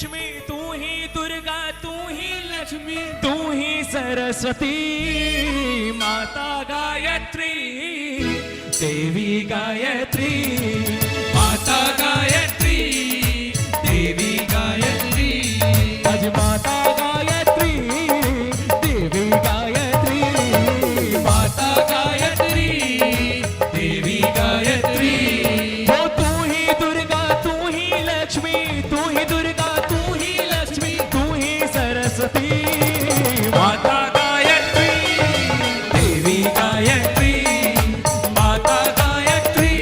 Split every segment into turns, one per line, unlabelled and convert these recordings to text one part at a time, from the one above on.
लक्ष्मी, तू ही दुर्गा, तू ही लक्ष्मी, तू ही सरस्वती, माता गायत्री, देवी गायत्री, माता गायत्री, देवी गायत्री, आज माता गायत्री, देवी गायत्री, माता गायत्री, देवी गायत्री। वो तू ही दुर्गा, तू ही लक्ष्मी, तू ही दुर्गा, तू ही लक्ष्मी, तू ही सरस्वती, माता गायत्री, देवी गायत्री, माता गायत्री,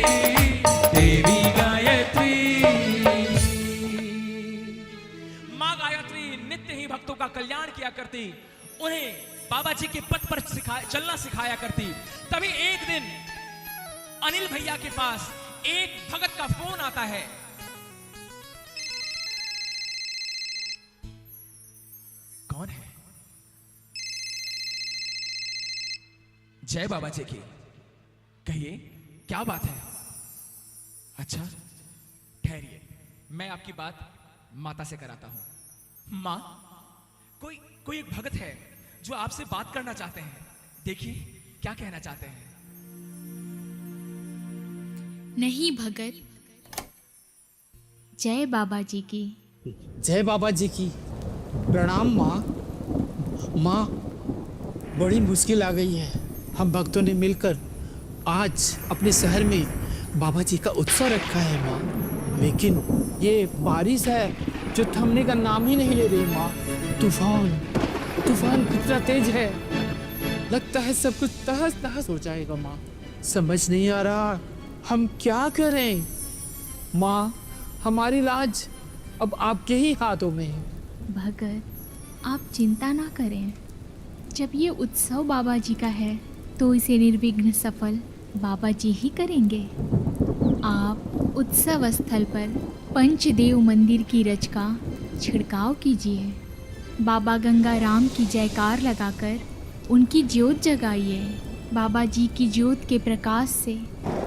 देवी गायत्री। माँ गायत्री नित्य ही भक्तों का कल्याण किया करती, उन्हें बाबा जी के पथ पर चलना सिखाया करती। तभी एक दिन अनिल भैया के पास एक भगत का फोन आता है। कौन है? जय बाबा जी की। कहिए क्या बात है? अच्छा ठहरिए, मैं आपकी बात माता से कराता हूं। मां, कोई एक भगत है जो आपसे बात करना चाहते हैं। देखिए क्या कहना चाहते हैं।
नहीं भगत, जय बाबा जी की।
जय बाबा जी की। प्रणाम माँ। माँ, बड़ी मुश्किल आ गई है। हम भक्तों ने मिलकर आज अपने शहर में बाबा जी का उत्सव रखा है माँ, लेकिन ये बारिश है जो थमने का नाम ही नहीं ले रही माँ। तूफान कितना तेज है, लगता है सब कुछ तहस तहस हो जाएगा माँ। समझ नहीं आ रहा हम क्या करें माँ। हमारी लाज अब आपके ही हाथों में है।
भगत, आप चिंता ना करें। जब ये उत्सव बाबा जी का है तो इसे निर्विघ्न सफल बाबा जी ही करेंगे। आप उत्सव स्थल पर पंचदेव मंदिर की रज का छिड़काव कीजिए। बाबा गंगाराम की जयकार लगाकर उनकी ज्योत जगाइए। बाबा जी की ज्योत के प्रकाश से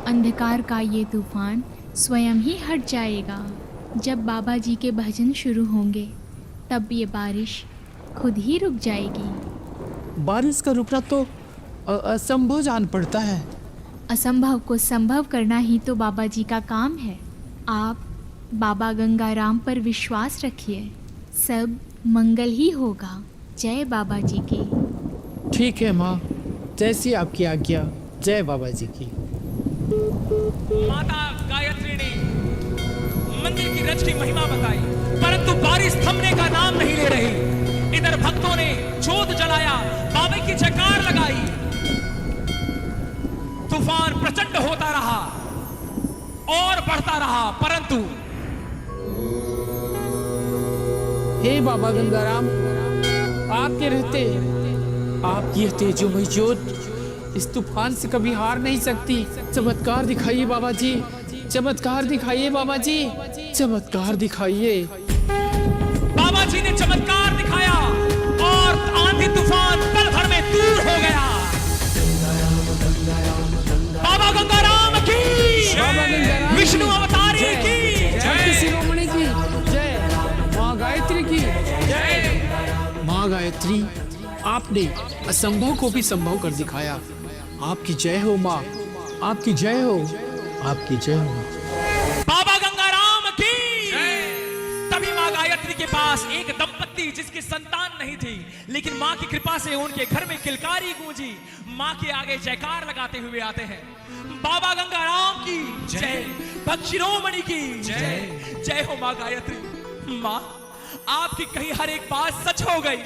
अंधकार का ये तूफान स्वयं ही हट जाएगा। जब बाबा जी के भजन शुरू होंगे तब ये बारिश खुद ही रुक जाएगी।
बारिश का रुकना तो असंभव जान पड़ता है।
असंभव को संभव करना ही तो बाबा जी का काम है। आप बाबा गंगाराम पर विश्वास रखिए, सब मंगल ही होगा। जय बाबा जी की।
ठीक है माँ, जैसी आपकी आज्ञा। जय बाबा जी की।
माता गायत्री ने मंदिर की रज की महिमा बताई, परंतु बारिश थमने का नाम नहीं ले रही। इधर भक्तों ने जोत जलाया, बाबा की जयकार लगाई। तूफान प्रचंड होता रहा और बढ़ता रहा, परंतु
हे बाबा गंगाराम, आपके रहते आपकी यह तेजोमय ज्योत इस तूफान से कभी हार नहीं सकती। चमत्कार दिखाइए बाबा जी, चमत्कार दिखाइए बाबा जी, चमत्कार दिखाइए।
बाबा जी ने चमत्कार दिखाया और आंधी तूफान पल भर में दूर हो गया। बाबा गंगाराम की,
बाबा गंगाराम,
विष्णु अवतारी की
भक्त शिरोमणि की जय, माँ गायत्री की जय। माँ गायत्री, आपने असंभव को भी संभव कर दिखाया। आपकी जय हो माँ, आपकी जय हो, आपकी जय हो।
बाबा गंगाराम की। तभी माँ गायत्री के पास एक दंपत्ति जिसकी संतान नहीं थी, लेकिन माँ की कृपा से उनके घर में किलकारी गूंजी। माँ के आगे जयकार लगाते हुए आते हैं। बाबा गंगाराम की जय, भक्त शिरोमणि की जय। जय हो माँ गायत्री। माँ, आपकी कहीं हर एक बात सच हो गई।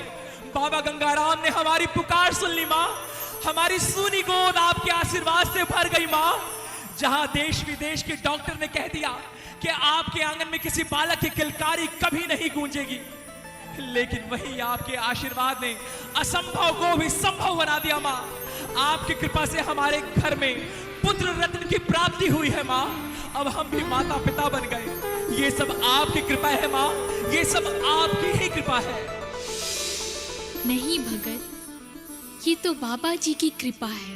बाबा गंगाराम ने हमारी पुकार सुन ली माँ। हमारी सूनी गोद आपके आशीर्वाद से भर गई माँ। जहां देश विदेश के डॉक्टर ने कह दिया कि आपके आंगन में किसी बालक की किलकारी कभी नहीं गूंजेगी, लेकिन वही आपके आशीर्वाद ने असंभव को भी संभव बना दिया माँ। आपकी कृपा से हमारे घर में पुत्र रत्न की प्राप्ति हुई है माँ। अब हम भी माता पिता बन गए। ये सब आपकी कृपा है माँ, ये सब आपकी ही कृपा है।
नहीं भगत, ये तो बाबा जी की कृपा है।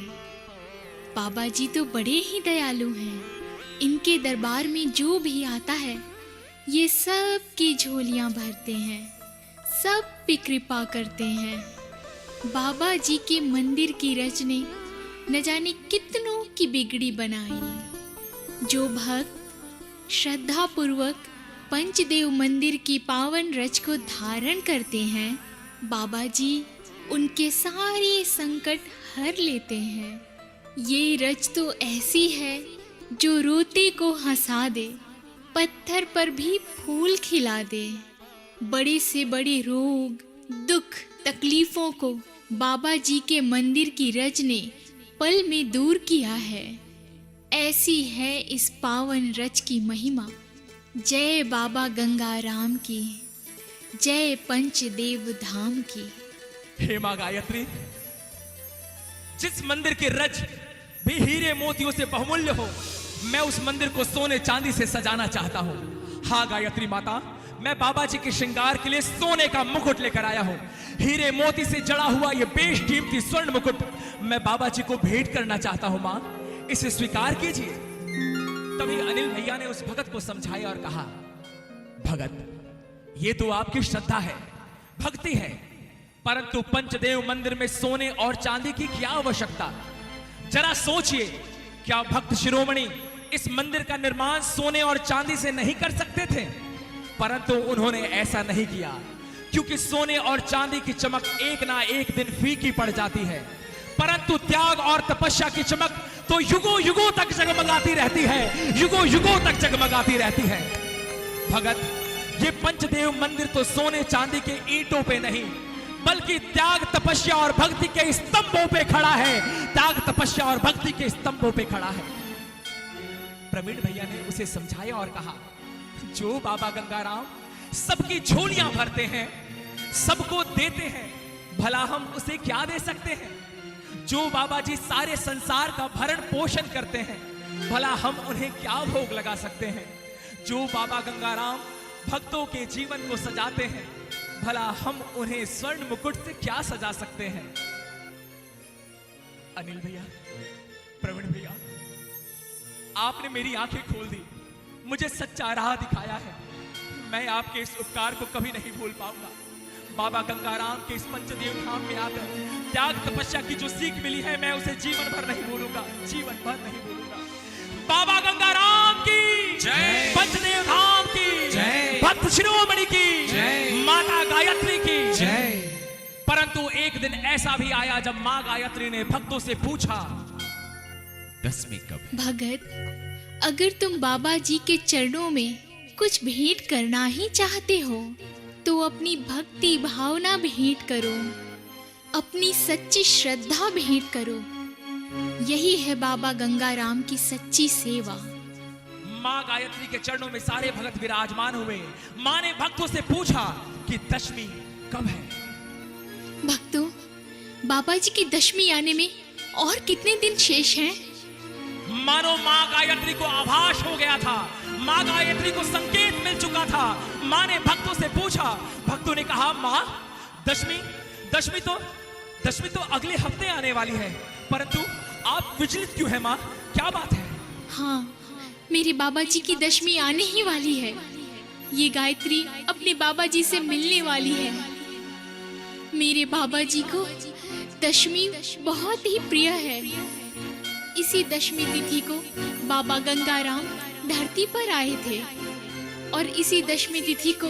बाबा जी तो बड़े ही दयालु हैं। इनके दरबार में जो भी आता है ये सब की झोलियां भरते हैं, सब पे कृपा करते हैं। बाबा जी के मंदिर की रच ने न जाने कितनों की बिगड़ी बनाई। जो भक्त श्रद्धा पूर्वक पंचदेव मंदिर की पावन रच को धारण करते हैं, बाबा जी उनके सारे संकट हर लेते हैं। ये रच तो ऐसी है जो रोते को हंसा दे, पत्थर पर भी फूल खिला दे। बड़े से बड़े रोग, दुख, तकलीफों को बाबा जी के मंदिर की रच ने पल में दूर किया है। ऐसी है इस पावन रच की महिमा। जय बाबा गंगाराम की, जय पंचदेव धाम की।
हे मां गायत्री, जिस मंदिर की रज भी हीरे मोतियों से बहुमूल्य हो, मैं उस मंदिर को सोने चांदी से सजाना चाहता हूं। हाँ गायत्री माता, मैं बाबा जी के श्रृंगार के लिए सोने का मुकुट लेकर आया हूं। हीरे मोती से जड़ा हुआ यह बेशकीमती स्वर्ण मुकुट मैं बाबा जी को भेंट करना चाहता हूं। मां, इसे स्वीकार कीजिए। तभी अनिल भैया ने उस भगत को समझाया और कहा, भगत, ये तो आपकी श्रद्धा है, भक्ति है, परंतु पंचदेव मंदिर में सोने और चांदी की क्या आवश्यकता? जरा सोचिए, क्या भक्त शिरोमणि इस मंदिर का निर्माण सोने और चांदी से नहीं कर सकते थे? परंतु उन्होंने ऐसा नहीं किया, क्योंकि सोने और चांदी की चमक एक ना एक दिन फीकी पड़ जाती है, परंतु त्याग और तपस्या की चमक तो युगों युगों तक जगमगाती रहती है, युगों युगों तक जगमगाती रहती है। भगत, ये पंचदेव मंदिर तो सोने चांदी के ईंटों पे नहीं, बल्कि त्याग, तपस्या और भक्ति के स्तंभों पे खड़ा है। त्याग, तपस्या और भक्ति के स्तंभों पे खड़ा है। प्रवीण भैया ने उसे समझाया और कहा, जो बाबा गंगाराम सबकी झोलियां भरते हैं, सबको देते हैं, भला हम उसे क्या दे सकते हैं? जो बाबा जी सारे संसार का भरण पोषण करते हैं, भला हम उन्हें क्या भोग लगा सकते हैं? जो बाबा गंगाराम भक्तों के जीवन को सजाते हैं, भला हम उन्हें स्वर्ण मुकुट से क्या सजा सकते हैं? अनिल भैया, प्रवीण भैया, आपने मेरी आंखें खोल दी, मुझे सच्चा राह दिखाया है। मैं आपके इस उपकार को कभी नहीं भूल पाऊंगा। बाबा गंगाराम के इस पंचदेव धाम में आकर त्याग, तपस्या की जो सीख मिली है, मैं उसे जीवन भर नहीं भूलूंगा, जीवन भर नहीं भूलूंगा। बाबा गंगाराम की जय, पंचदेव धाम की जय, भक्त शिरोमणि की जय, माता गायत्री की जय। परंतु एक दिन ऐसा भी आया जब मां गायत्री ने भक्तों से पूछा, दसवीं कब है?
भगत, अगर तुम बाबा जी के चरणों में कुछ भेंट करना ही चाहते हो, तो अपनी भक्ति भावना भेंट करो, अपनी सच्ची श्रद्धा भेंट करो। यही है बाबा गंगाराम की सच्ची सेवा।
मां गायत्री के चरणों में सारे भगत विराजमान हुए। मां ने भक्तों से पूछा कि दशमी कब है?
भक्तों, बाबा जी की दशमी आने में और कितने दिन शेष हैं?
मानो मां गायत्री को आभास हो गया था, मां गायत्री को संकेत मिल चुका था। मां ने भक्तों से पूछा, भक्तों ने कहा, मां, दशमी तो अगले हफ्ते आने वाली है, परंतु आप विचलित क्यों है मां? क्या बात है?
हाँ, मेरे बाबा जी की दशमी आने ही वाली है। ये गायत्री अपने बाबा जी से मिलने वाली है। मेरे बाबा जी को दशमी बहुत ही प्रिय है। इसी दशमी तिथि को बाबा गंगाराम धरती पर आए थे और इसी दशमी तिथि को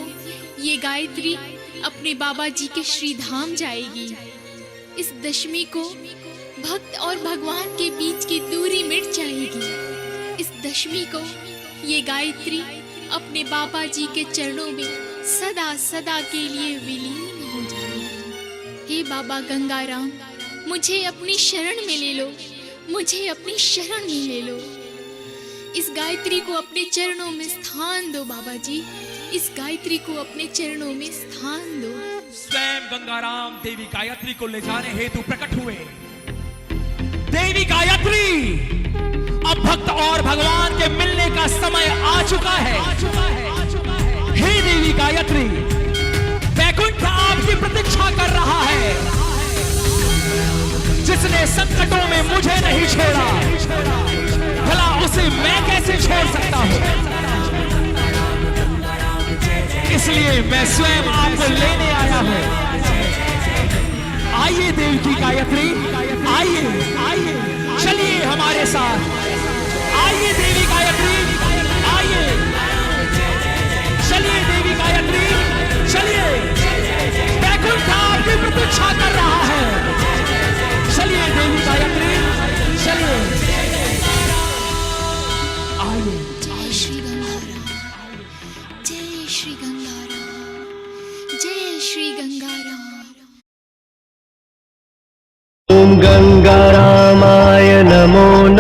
ये गायत्री अपने बाबा जी के श्री धाम जाएगी। इस दशमी को भक्त और भगवान के बीच की दूरी मिट जाएगी। इस दशमी को ये गायत्री अपने बाबा जी के चरणों में सदा सदा के लिए विलीन हो जाएगी। हे बाबा गंगाराम, मुझे अपनी शरण में ले लो, मुझे अपनी शरण में ले लो। इस गायत्री को अपने चरणों में स्थान दो बाबा जी, इस गायत्री को अपने चरणों में स्थान दो।
स्वयं गंगाराम देवी गायत्री को ले जाने हेतु प्रकट हुए। देवी गायत्री, अब भक्त और भगवान के मिलने का समय आ चुका है। हे देवी गायत्री, वैकुंठ आपकी प्रतीक्षा कर रहा है। जिसने संकटों में मुझे नहीं छोड़ा, भला उसे मैं कैसे छोड़ सकता हूं? इसलिए मैं स्वयं आपको लेने आया हूं। आइए देवी की गायत्री, आइए आइए, चलिए हमारे साथ। आइए देवी गायत्री, आइए, चलिए देवी गायत्री, चलिए। बैकुंठ आपकी प्रतीक्षा कर रहा है। चलिए देवी गायत्री, चलिए, आइए।
जय श्री गंगाराम, जय श्री गंगाराम, जय श्री गंगाराम।
ओम गंगारामाय नमो।